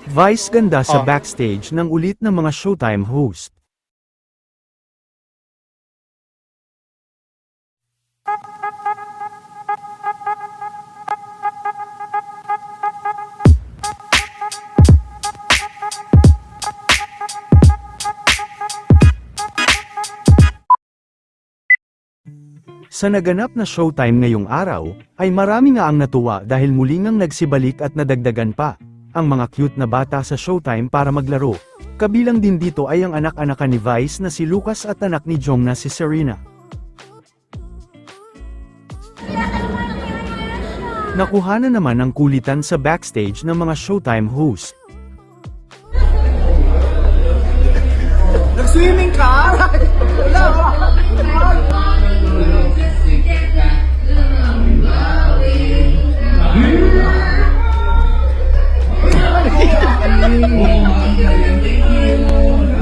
Vice ganda sa backstage ng ulit ng mga Showtime host. Sa naganap na Showtime ngayong araw, ay marami nga ang natuwa dahil muli ngang nagsibalik at nadagdagan pa ang mga cute na bata sa Showtime para maglaro. Kabilang din dito ay ang anak-anakan ni Vice na si Lucas at anak ni Jong na si Serena. Nakuha na naman ang kulitan sa backstage ng mga Showtime host. Nag-swimming ka? Wala.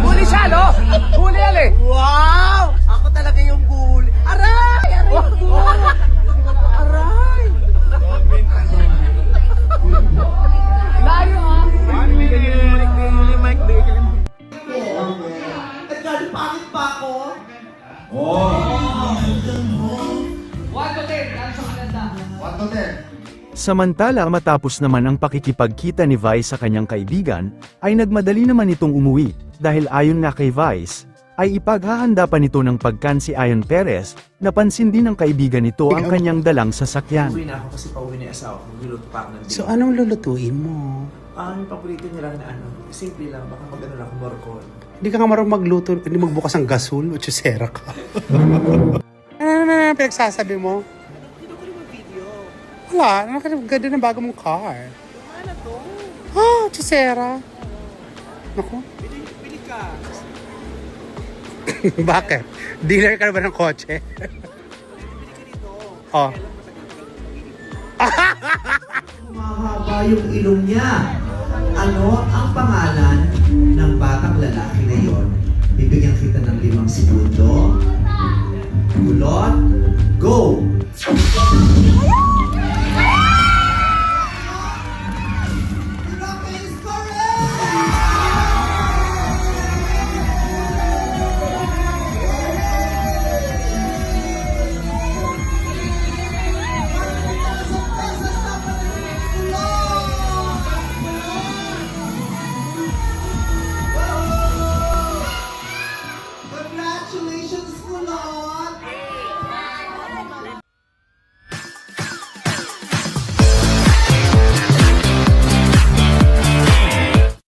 Huli siya, no? Huli yan eh. Wow! Ako talaga yung huli. Aray! Aray! Aray! Layo ah! Nagkalipanit pa ako? Oo! 1 to 10, ano sa maganda? 1 to 10. Samantala matapos naman ang pakikipagkita ni Vice sa kanyang kaibigan, ay nagmadali naman itong umuwi, dahil ayon nga kay Vice, ay ipaghahanda pa nito ng pagkan si Ion Perez, napansin din ng kaibigan nito ang kanyang dalang sasakyan. Uwi na ako kasi pauwi na yung asawa ko. Magluluto pa ako ng So, anong lulutuin mo? yung paborito niya lang na simple lang. Baka mag-ano lang, morcon. Hindi ka nga marunong magluto, hindi magbukas ng gasol, o chusera ka. Ano pinagsasabi mo? Wala, ganda ng bago mong car. Ano to? Ah, chusera. Naku. Bili ka. Bakit? Dealer ka na ba ng kotse? Bili ka dito. Oh. Mahaba yung ilong niya. Ano ang pangalan ng batang lalaki na yon? Bibigyan kita ng 5 segundo. Kulot, go!